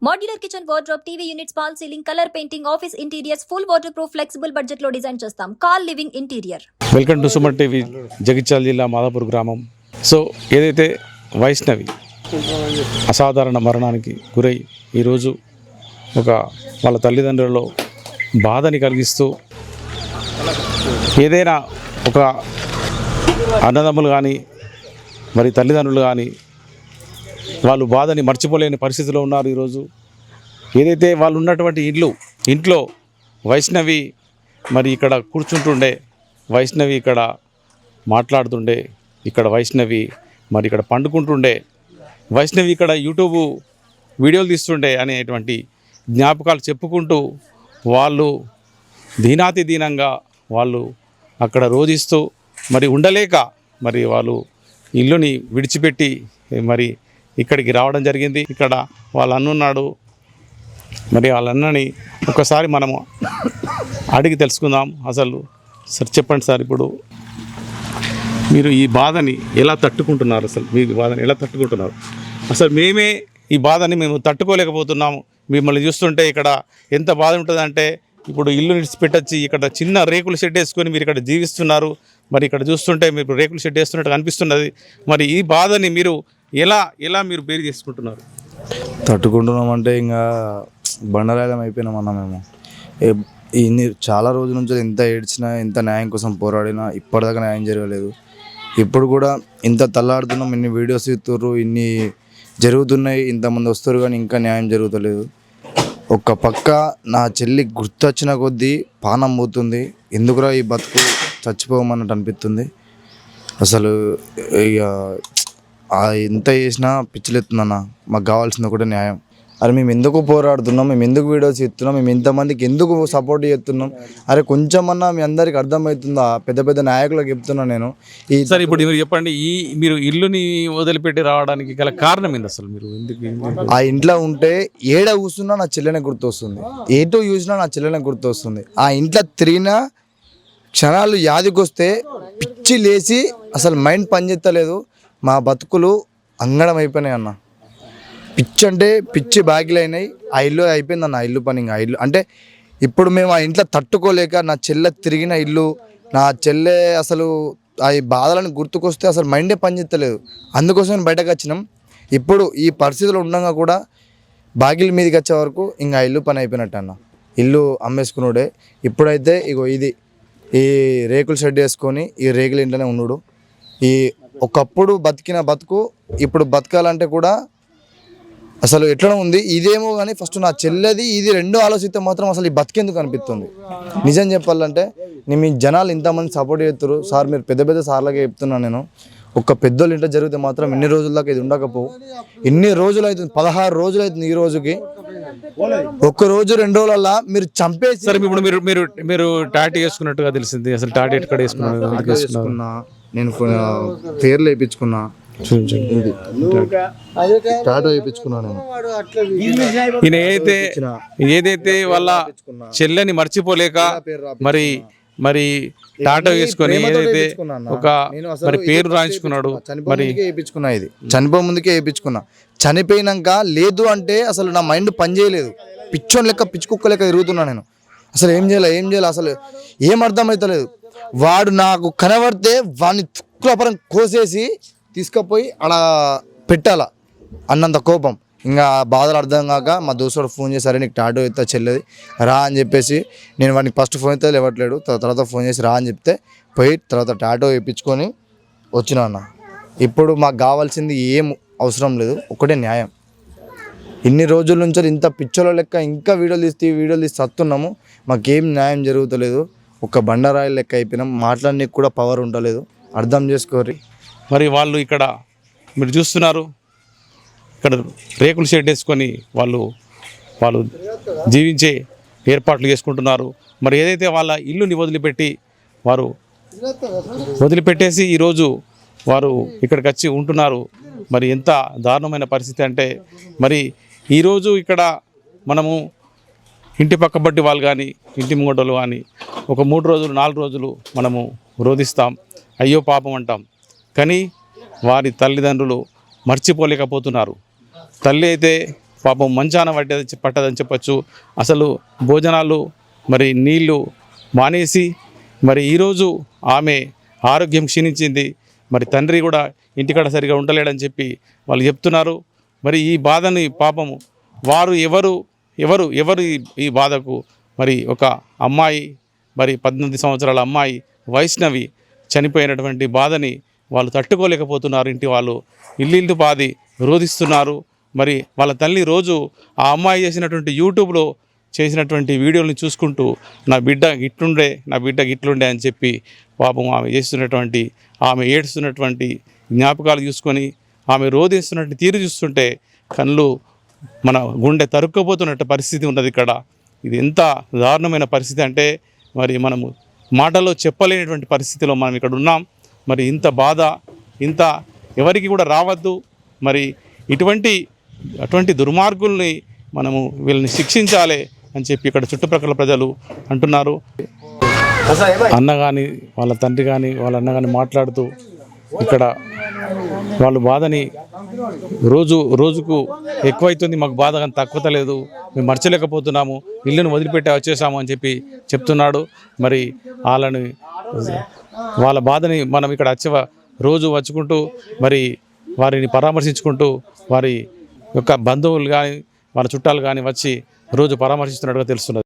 Modular kitchen wardrobe, TV units, fall ceiling, color painting, office interiors, full waterproof, flexible budget లో design చేస్తాం. Call living interior. Welcome to Suman TV. Jagtial జిల్లా మాదాపూర్ గ్రామం. So ఏదైతే వైష్ణవి అసాధారణ మరణానికి గురై ఈరోజు ఒక వాళ్ళ తల్లిదండ్రులలో బాధని కలిగిస్తూ ఏదైనా ఒక అన్నదమ్ములు కానీ మరి తల్లిదండ్రులు కానీ వాళ్ళు బాధని మర్చిపోలేని పరిస్థితిలో ఉన్నారు. ఈరోజు ఏదైతే వాళ్ళు ఉన్నటువంటి ఇంట్లో వైష్ణవి మరి ఇక్కడ కూర్చుంటుండే, వైష్ణవి ఇక్కడ మాట్లాడుతుండే, ఇక్కడ వైష్ణవి మరి ఇక్కడ పండుకుంటుండే, వైష్ణవి ఇక్కడ యూట్యూబ్ వీడియోలు తీస్తుండే అనేటువంటి జ్ఞాపకాలు చెప్పుకుంటూ వాళ్ళు దీనాతి దీనంగా వాళ్ళు అక్కడ రోధిస్తూ మరి ఉండలేక మరి వాళ్ళు ఇల్లుని విడిచిపెట్టి మరి ఇక్కడికి రావడం జరిగింది. ఇక్కడ వాళ్ళ అన్నున్నాడు. మరి వాళ్ళ అన్నని ఒకసారి మనము అడిగి తెలుసుకుందాం. అసలు సార్ చెప్పండి సార్, ఇప్పుడు మీరు ఈ బాధని ఎలా తట్టుకుంటున్నారు? అసలు మీ బాధని ఎలా తట్టుకుంటున్నారు? అసలు మేమే ఈ బాధని మేము తట్టుకోలేకపోతున్నాము. మిమ్మల్ని చూస్తుంటే ఇక్కడ ఎంత బాధ ఉంటుందంటే, ఇప్పుడు ఇల్లు విడిచిపెట్టొచ్చి ఇక్కడ చిన్న రేకుల షెడ్ వేసుకొని మీరు ఇక్కడ జీవిస్తున్నారు. మరి ఇక్కడ చూస్తుంటే మీరు రేకుల షెడ్ వేస్తున్నట్టు కనిపిస్తున్నది. మరి ఈ బాధని మీరు ఎలా మీరు బేరు చేసుకుంటున్నారు? తట్టుకుంటున్నామంటే ఇంకా బండరాయలం అయిపోయినాం అన్న. మేము ఇన్ని చాలా రోజుల నుంచి ఎంత ఏడ్చినా, ఎంత న్యాయం కోసం పోరాడినా ఇప్పటిదాకా న్యాయం జరగలేదు. ఇప్పుడు కూడా ఇంత తల్లాడుతున్నాం, ఇన్ని వీడియోస్ ఇస్తుర్రు, ఇన్ని జరుగుతున్నాయి, ఇంతమంది వస్తారు, కానీ ఇంకా న్యాయం జరుగుతలేదు. ఒక పక్క నా చెల్లి గుర్తొచ్చిన కొద్దీ పానం పోతుంది. ఎందుకురా ఈ బతుకు, చచ్చిపోమన్నట్టు అనిపిస్తుంది. అసలు ఇక ఎంత చేసినా పిచ్చిలెత్తుందన్న. మాకు కావాల్సింది ఒకటే న్యాయం. అరే మేము ఎందుకు పోరాడుతున్నాం, మేము ఎందుకు వీడియోస్ ఇస్తున్నాం, మేము ఇంతమందికి ఎందుకు సపోర్ట్ చేస్తున్నాం, అరే కొంచెమన్నా మీ అందరికి అర్థమవుతుందా? పెద్ద పెద్ద నాయకులకు చెప్తున్నా నేను. సార్ ఇప్పుడు మీరు చెప్పండి, మీరు ఇల్లుని వదిలిపెట్టి రావడానికి గల కారణం ఏంది? అసలు మీరు ఎందుకు ఆ ఇంట్లో ఉంటే ఏడ కూర్చున్నా నా చెల్లెనే గుర్తొస్తుంది, ఏటో చూసినా నా చెల్లెనే గుర్తొస్తుంది. ఆ ఇంట్లో తిరిగిన క్షణాలు యాదికొస్తే పిచ్చి లేచి అసలు మైండ్ పనిచేస్తలేదు. మా బతుకులు అంగడం అయిపోయినాయి అన్న. పిచ్చి అంటే పిచ్చి బ్యాగులు అయినాయి. ఆ ఇల్లు అయిపోయింది అన్న, ఇల్లు పని. ఆ ఇల్లు అంటే ఇప్పుడు మేము ఆ ఇంట్లో తట్టుకోలేక, నా చెల్లె తిరిగిన ఇల్లు, నా చెల్లె అసలు ఆ బాధలను గుర్తుకొస్తే అసలు మైండే పనిచేస్తలేదు. అందుకోసం బయటకు వచ్చినాం. ఇప్పుడు ఈ పరిస్థితులు ఉండగా కూడా బాగిల మీదకి వచ్చే వరకు ఇంకా ఇల్లు పని అయిపోయినట్టు అన్న. ఇల్లు అమ్మేసుకున్నాడే. ఇప్పుడైతే ఇగో ఈ రేకుల షెడ్ వేసుకొని ఈ రేకుల ఇంట్లోనే ఉన్నాడు. ఈ ఒకప్పుడు బతికిన బతుకు ఇప్పుడు బతకాలంటే కూడా అసలు ఎట్లా ఉంది ఇదేమో. కానీ ఫస్ట్ నా చెల్లెది ఇది రెండు ఆలోచిస్తే మాత్రం అసలు ఈ బతికేందుకు అనిపిస్తుంది. నిజం చెప్పాలంటే మీ జనాలు ఇంతమంది సపోర్ట్ చేస్తారు సార్. మీరు పెద్ద పెద్ద సార్లకే చెప్తున్నాను నేను. ఒక పెద్దోళ్ళు ఇంట్లో జరిగితే మాత్రం ఇన్ని రోజుల దాకా ఇది ఉండకపోవు. ఇన్ని రోజులు అవుతుంది, 16 రోజులు అవుతుంది ఈ రోజుకి. ఒక్క రోజు 2 రోజులల్లా మీరు చంపేసి. సరే ఇప్పుడు మీరు టాటూ వేసుకున్నట్టుగా తెలిసింది. అసలు టాటూ ఎక్కడ వేసుకున్నా? నేను పేర్లు వేయించుకున్నా, టాటూ వేయించుకున్నా నేను. ఈయన ఏదైతే వాళ్ళ చెల్లెని మర్చిపోలేక మరి టాటూ వేసుకొని ఏదైతే ఒక మరి పేరు రాయించుకున్నాడు. మరి వేయించుకున్నా, ఇది చనిపోయే ముందుకే వేయించుకున్నా. చనిపోయినాక లేదు అంటే అసలు నా మైండ్ పనిచేయలేదు. పిచ్చోని లెక్క, పిచ్చి కుక్క లెక్క తిరుగుతున్నా నేను. అసలు ఏం చేయాలి అసలు ఏం అర్థమవుతలేదు. వాడు నాకు కనబడితే వాడిని తుక్కులపరం కోసేసి తీసుకుపోయి అలా పెట్టాల అన్నంత కోపం. ఇంకా బాధలు అర్థం కాక మా దోస్తుడు ఫోన్ చేసి, సరే నీకు టాటూ ఎత్తా చెల్లెది రా అని చెప్పేసి, నేను వాడికి ఫస్ట్ ఫోన్ అయితే ఇవ్వట్లేడు, తర్వాత ఫోన్ చేసి రా అని చెప్తే పోయి తర్వాత టాటూ వేయించుకొని వచ్చినా అన్న. ఇప్పుడు మాకు కావాల్సింది ఏం అవసరం లేదు, ఒకటే న్యాయం. ఇన్ని రోజుల నుంచి ఇంత పిచ్చోళ్ళ లెక్క ఇంకా వీడియోలు తీసి సత్తున్నాము. మాకేం న్యాయం జరుగుతలేదు. ఒక బండరాయి లెక్క అయిపోయినాం. మాట్లాడడానికి కూడా పవర్ ఉండలేదు. అర్థం చేసుకోరి. మరి వాళ్ళు ఇక్కడ మీరు చూస్తున్నారు, ఇక్కడ రేకుల షెడ్ వేసుకొని వాళ్ళు జీవించే ఏర్పాట్లు చేసుకుంటున్నారు. మరి ఏదైతే వాళ్ళ ఇల్లుని వదిలిపెట్టేసి ఈరోజు వారు ఇక్కడికి వచ్చి ఉంటున్నారు. మరి ఎంత దారుణమైన పరిస్థితి అంటే, మరి ఈరోజు ఇక్కడ మనము ఇంటి పక్క బట్టి వాళ్ళు కానీ ఇంటి ముంగటోళ్ళు కానీ ఒక 3 రోజులు 4 రోజులు మనము రోధిస్తాం, అయ్యో పాపం అంటాం. కానీ వారి తల్లిదండ్రులు మర్చిపోలేకపోతున్నారు. తల్లి అయితే పాపం మంచాన పట్టదని చెప్పచ్చు. అసలు భోజనాలు మరి నీళ్లు మానేసి మరి ఈరోజు ఆమె ఆరోగ్యం క్షీణించింది. మరి తండ్రి కూడా ఇంటికాడ సరిగా ఉండలేడని చెప్పి వాళ్ళు చెప్తున్నారు. మరి ఈ బాధని పాపము వారు ఎవరు ఈ బాధకు మరి ఒక అమ్మాయి మరి 18 సంవత్సరాల అమ్మాయి వైష్ణవి చనిపోయినటువంటి బాధని వాళ్ళు తట్టుకోలేకపోతున్నారు. ఇంటి వాళ్ళు ఇల్లు పాది రోధిస్తున్నారు. మరి వాళ్ళ తల్లి రోజు ఆ అమ్మాయి చేసినటువంటి యూట్యూబ్లో చేసినటువంటి వీడియోలను చూసుకుంటూ నా బిడ్డ గిట్లుండే అని చెప్పి పాపం ఆమె చేస్తున్నటువంటి ఆమె ఏడుస్తున్నటువంటి జ్ఞాపకాలు చూసుకొని ఆమె రోధిస్తున్నటువంటి తీరు చూస్తుంటే కళ్ళు మన గుండె తరుక్కుపోతున్నట్టు పరిస్థితి ఉన్నది ఇక్కడ. ఇది ఎంత దారుణమైన పరిస్థితి అంటే మరి మనము మాటల్లో చెప్పలేనటువంటి పరిస్థితిలో మనం ఇక్కడ ఉన్నాం. మరి ఇంత బాధ ఇంత ఎవరికి కూడా రావద్దు. మరి అటువంటి దుర్మార్గుల్ని మనము వీళ్ళని శిక్షించాలి అని చెప్పి ఇక్కడ చుట్టుప్రక్కల ప్రజలు అంటున్నారు. అన్న కానీ వాళ్ళ తండ్రి కానీ వాళ్ళ అన్న కానీ మాట్లాడుతూ ఇక్కడ వాళ్ళ బాధని రోజుకు ఎక్కువైతుంది, మాకు బాధ కానీ తక్కువలేదు, మేము మర్చలేకపోతున్నాము, ఇల్లును వదిలిపెట్టి వచ్చేసాము అని చెప్పి చెప్తున్నాడు. మరి వాళ్ళ బాధని మనం ఇక్కడ రోజు వచ్చుకుంటూ మరి వారిని పరామర్శించుకుంటూ వారి యొక్క బంధువులు కానీ వాళ్ళ చుట్టాలు కానీ వచ్చి రోజు పరామర్శిస్తున్నట్టుగా తెలుస్తున్నది.